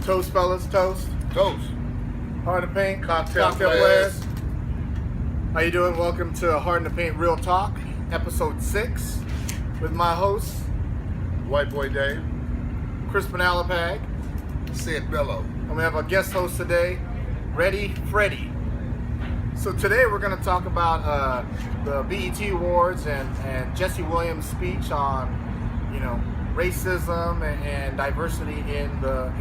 Toast, fellas, toast. Toast. Hard to Paint, Cocktail players. How you doing? Welcome to Hard to Paint Real Talk, episode 6, with my host, White Boy Dave. Crispin Alapag. Said Bello. And we have a guest host today, Freddy. So today we're going to talk about the BET Awards and Jesse Williams' speech on, racism and diversity in the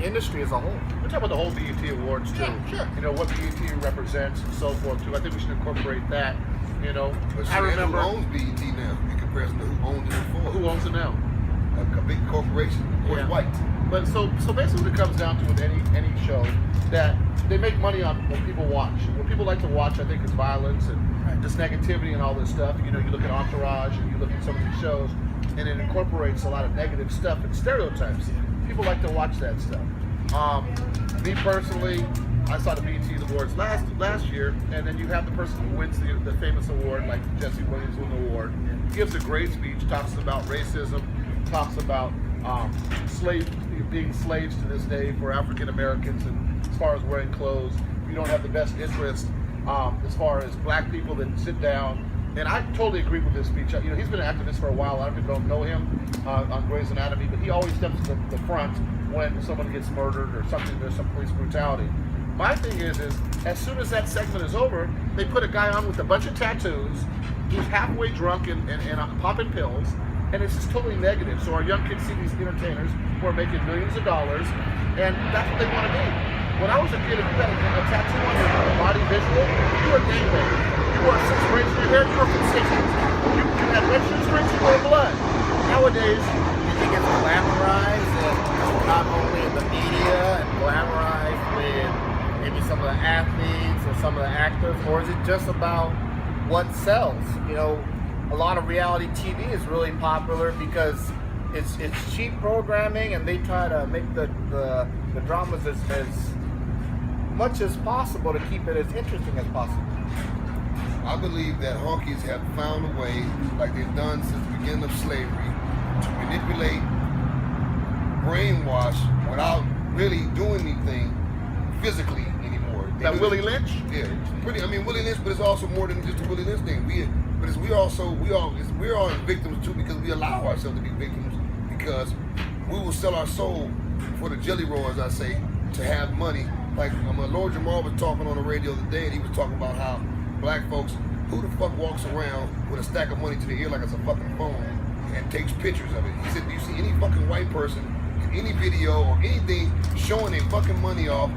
industry as a whole. We're talking about the whole BET Awards too. Sure. What BET represents and so forth too. I think we should incorporate that. But I remember who owns BET now in comparison to who owned it before? who owns it now. A big corporation, of course, Yeah. white. But so basically, what it comes down to with any show that they make money on what people watch. What people like to watch, I think, is violence and just negativity and all this stuff. You look at Entourage and you look at some of these shows, and it incorporates a lot of negative stuff and stereotypes. People like to watch that stuff. Me personally, I saw the BET Awards last year, and then you have the person who wins the famous award, like Jesse Williams won the award, gives a great speech, talks about racism, talks about being slaves to this day for African Americans, and as far as wearing clothes, you don't have the best interest as far as black people that sit down. And I totally agree with this speech. He's been an activist for a while. I don't know him on Grey's Anatomy, but he always steps to the front when someone gets murdered or something. There's some police brutality. My thing is as soon as that segment is over, they put a guy on with a bunch of tattoos who's halfway drunk and popping pills, and it's just totally negative. So our young kids see these entertainers who are making millions of dollars, and that's what they want to be. When I was a kid, if you had a tattoo on your body visual, you were a gangbanger. You wore 6 braids in your hair, you were from the 60s. You had red shoestrings, you wore blood. Nowadays, You think it's glamorized, and not only in the media, and glamorized with maybe some of the athletes or some of the actors, or is it just about what sells? A lot of reality TV is really popular because it's cheap programming, and they try to make the dramas as much as possible to keep it as interesting as possible. I believe that honkies have found a way, like they've done since the beginning of slavery, to manipulate, brainwash without really doing anything physically anymore. that Willie Lynch? Yeah, Willie Lynch, but it's also more than just a Willie Lynch thing. We're all victims too, because we allow ourselves to be victims, because we will sell our soul for the jelly roll, as I say, to have money. Like Lord Jamal was talking on the radio the other day, and he was talking about how black folks, who the fuck walks around with a stack of money to the ear like it's a fucking phone and takes pictures of it. He said, do you see any fucking white person in any video or anything showing their fucking money off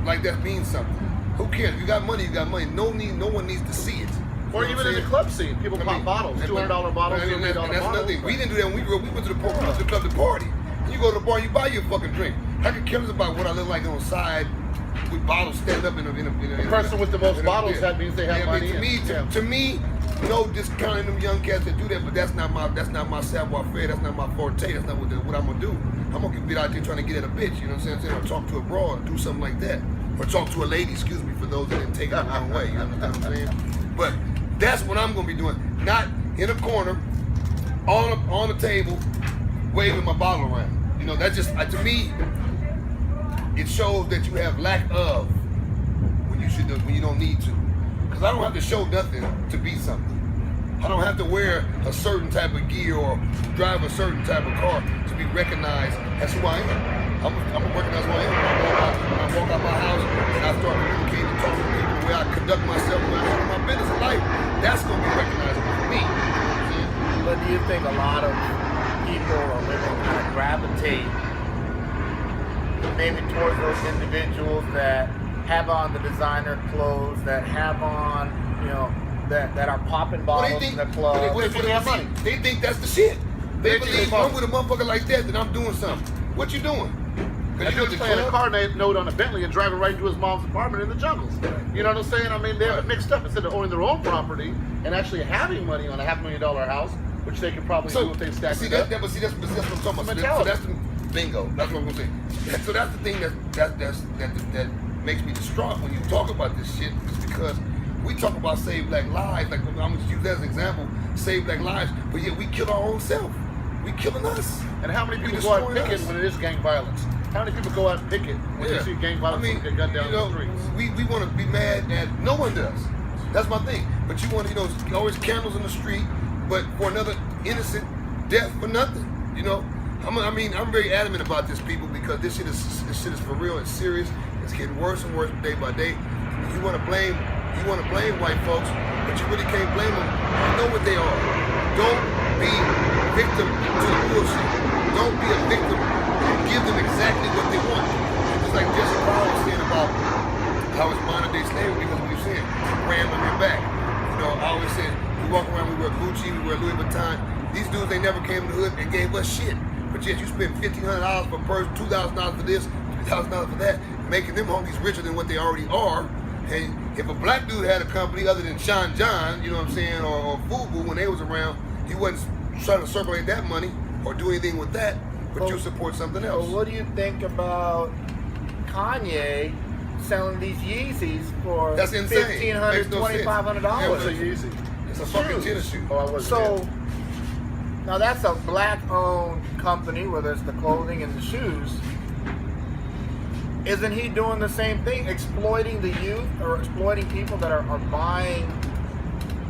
like that means something? Who cares? If you got money, you got money. No one needs to see it. Or even in the club scene, people pop bottles, $200 bottles, $200 that's bottles. another thing. We didn't do that when we grew up. We went to the club to party. You go to the bar, you buy your fucking drink. I could care about what I look like on the side with bottles stand up in a The person with the most bottles, that means they have money. To me, no discounting them young cats that do that, but that's not my savoir faire. That's not my forte. That's not what I'm gonna do. I'm gonna get out there trying to get at a bitch. You know what I'm saying? Or talk to a broad, do something like that, or talk to a lady. Excuse me, for those that didn't take it the wrong way. You understand what I'm saying? But that's what I'm gonna be doing. Not in a corner, on the table, waving my bottle around. That's just to me. It shows that you have lack of when you don't need to. Because I don't have to show nothing to be something. I don't have to wear a certain type of gear or drive a certain type of car to be recognized as who I am. I'm gonna recognize who I am when I walk out my house and I start communicating and talking to people, the way I conduct myself, the way I handle my business in life. That's gonna be recognizable for me. But do you think a lot of people or women kind of gravitate maybe towards those individuals that have on the designer clothes, that have on, that are popping bottles in the club? They think that's the shit. They believe I'm with a motherfucker like that, then I'm doing something. What you doing? Because you're playing a car note on a Bentley and driving right into his mom's apartment in the jungles. You know what I'm saying? They have it mixed up. Instead of owning their own property and actually having money on a $500,000 house, which they could probably do if they stack it up. But that's what I'm talking about. So that's the bingo. That's what I'm gonna say. So that's the thing that makes me distraught when you talk about this shit, is because we talk about save black lives. Like I'm gonna use that as an example, save black lives, but yet we kill our own self. We killing us. And how many people go out picking when it is gang violence? How many people go out and picket when you see gang violence get gunned down the streets? We want to be mad at, no one does. That's my thing. But you want to, always candles in the street, but for another innocent death for nothing. I'm very adamant about this, people, because this shit is for real. It's serious. It's getting worse and worse day by day. You want to blame white folks, but you really can't blame them. You know what they are. Don't be victim to the bullshit. Don't be a victim and give them exactly what they want. It's like Jesse Powell was saying about how it's modern day slavery, because what you're saying, ram on your back. I always said, we walk around, we wear Gucci, we wear Louis Vuitton. These dudes, they never came to the hood and gave us shit. But yet you spend $1,500 for a purse, $2,000 for this, $2,000 for that, making them homies richer than what they already are. And if a black dude had a company other than Sean John, you know what I'm saying, or Fubu when they was around, he wasn't trying to circulate that money or do anything with that, but you support something else. Well, what do you think about Kanye selling these Yeezys for That's insane. $1,500, $2,500? What's a Yeezy? It's a fucking tennis shoe. Oh, I was So now that's a black-owned company, whether it's the clothing and the shoes. Isn't he doing the same thing, exploiting the youth or exploiting people that are buying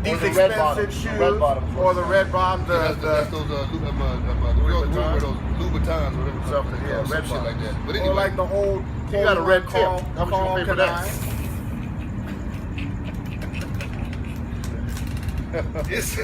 these the red expensive bottoms, shoes, red bottoms, or the red bottoms, That's those the girls who wear those Louboutins, whatever Something, yeah, some red shit like that. But or anyway, like the old. You got a red tip. Carl- How much you Carl gonna pay for that? it's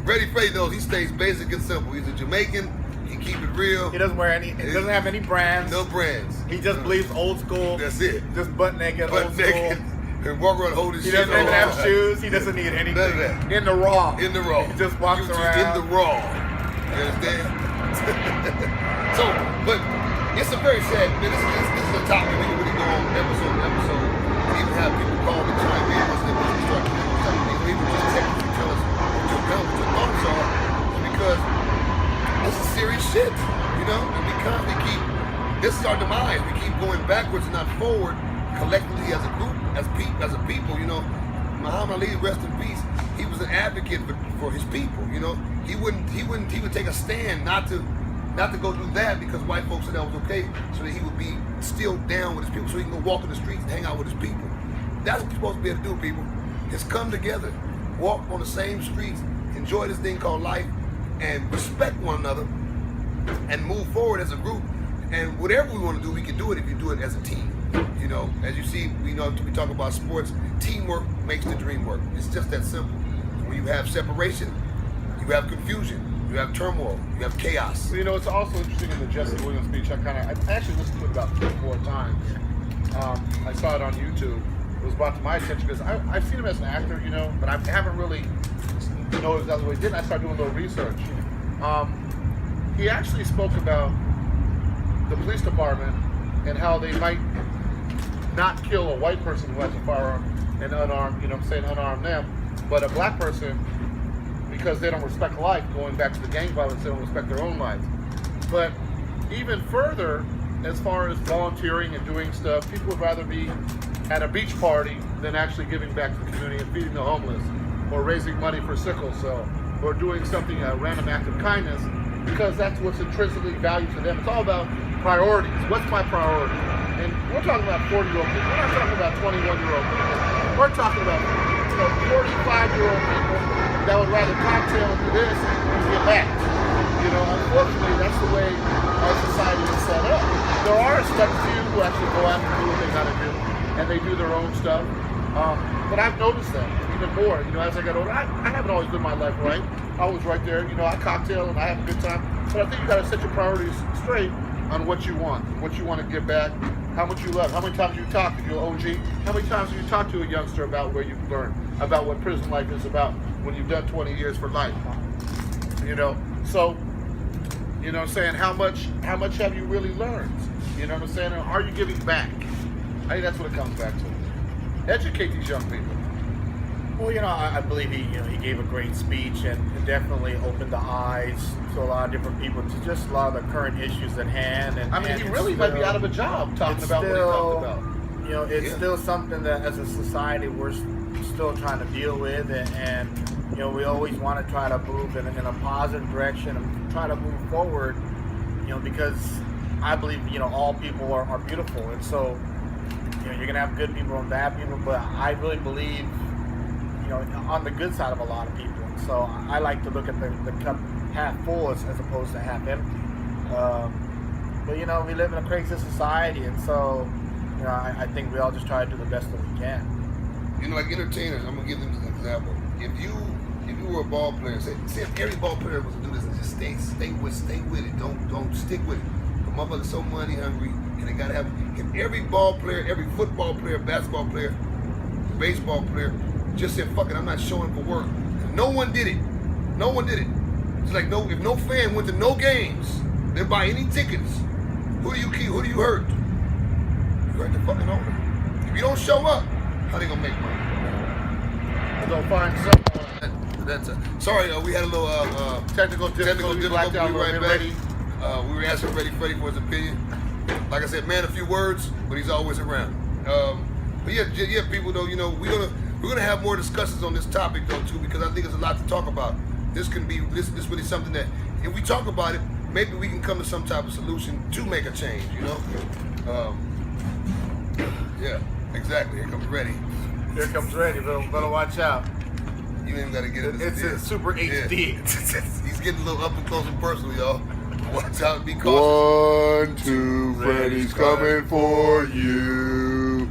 Freddy Freddy knows he stays basic and simple. He's a Jamaican. He keep it real. He doesn't wear any. He doesn't have any brands. No brands. He just believes old school. That's it. Just butt naked, Butt old naked. school. And walk around holding He shit. doesn't even all have the time. shoes. He doesn't need anything. None of that. In the raw. In the raw. He just walks Just around. in the raw. You understand? So, but it's a very sad. This is a topic we can really go on episode to episode. And even have people call and chime in once they start doing those type of things. Or even just text and tell us what your thoughts are, because this is serious shit. And we constantly keep. This is our demise. We keep going backwards and not forward. Collectively as a group, as a people, Muhammad Ali, rest in peace. He was an advocate for his people. He would take a stand not to go do that because white folks said that was okay, so that he would be still down with his people, so he can go walk in the streets and hang out with his people. That's what you're supposed to be able to do, people. Is come together, walk on the same streets, enjoy this thing called life, and respect one another, and move forward as a group. And whatever we want to do, we can do it if you do it as a team. As you see, we talk about sports. Teamwork makes the dream work. It's just that simple. When you have separation, you have confusion, you have turmoil, you have chaos. Well, it's also interesting in the Jesse Williams speech. I actually listened to it about 3 or 4 times. I saw it on YouTube. It was brought to my attention because I've seen him as an actor, but I haven't really noticed that's what he did. I started doing a little research. He actually spoke about the police department and how they might not kill a white person who has a firearm and unarmed, unarm them, but a black person, because they don't respect life, going back to the gang violence, they don't respect their own lives. But even further, as far as volunteering and doing stuff, people would rather be at a beach party than actually giving back to the community and feeding the homeless, or raising money for sickle cell, or doing something, a random act of kindness, because that's what's intrinsically valued to them. It's all about priorities. What's my priority? And we're talking about 40-year-old people. We're not talking about 21-year-old people. We're talking about 45-year-old people that would rather cocktail and do this and get back. Unfortunately, that's the way our society is set up. There are a select few who actually go out and do what they gotta do, and they do their own stuff. But I've noticed that even more. As I got older, I haven't always lived my life right. I was right there. I cocktail and I have a good time. But I think you gotta set your priorities straight on what you want to give back, how much you love, how many times you talk to your OG, how many times have you talked to a youngster about where you've learned, about what prison life is about when you've done 20 years for life. So, what I'm saying, how much have you really learned? What I'm saying? And are you giving back? I think that's what it comes back to. Educate these young people. Well, I believe he gave a great speech and definitely opened the eyes to a lot of different people to just a lot of the current issues at hand. And he really might be out of a job talking about what he talked about. It's still something that as a society we're still trying to deal with, and we always want to try to move in a positive direction and try to move forward, because I believe, all people are beautiful. And so, you're going to have good people and bad people, but I really believe, on the good side of a lot of people. And so I like to look at the cup half full as opposed to half empty. But, we live in a crazy society, and so, I think we all just try to do the best that we can. Like entertainers, I'm gonna give them an example. If you were a ball player, say if every ball player was to do this and just stay with it, don't stick with it. The motherfuckers so money hungry, and they gotta have. If every ball player, every football player, basketball player, baseball player, just said fuck it, I'm not showing for work. No one did it. No one did it. It's like if no fan went to no games, didn't buy any tickets. Who do you keep? Who do you hurt? You hurt the fucking owner. If you don't show up, how they gonna make money? They'll find someone. Sorry, we had a little Technical difficulty. We'll be right back. Ready. We were asking Freddy for his opinion. Like I said, man, a few words, but he's always around. But yeah, people though, we're gonna have more discussions on this topic though too, because I think there's a lot to talk about. This really something that if we talk about it, maybe we can come to some type of solution to make a change. Yeah, exactly. Here comes Freddy. Here comes Freddy. Better watch out. You ain't gotta get it. It's in super HD. He's getting a little up and close and personal, y'all. Watch out, be cautious. 1, 2, Freddy's coming for you.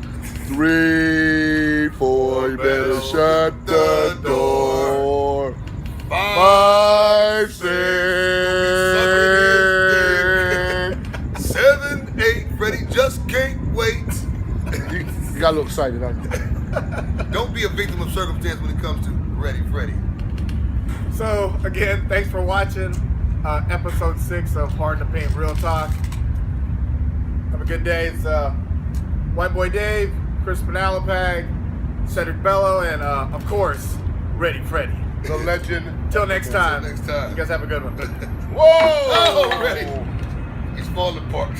3, 4, you better shut the door. 5, 6, 7, 8. Freddy just can't wait. You got a little excited, don't you? Don't be a victim of circumstance when it comes to Freddy. So, again, thanks for watching episode 6 of Pardon the Paint Real Talk. Have a good day. It's White Boy Dave, Crispin Alapag, Cedric Bello, and of course, Ready Freddy. The legend. Till next time. Until next time. You guys have a good one. Whoa! Oh, Freddy. He's falling apart.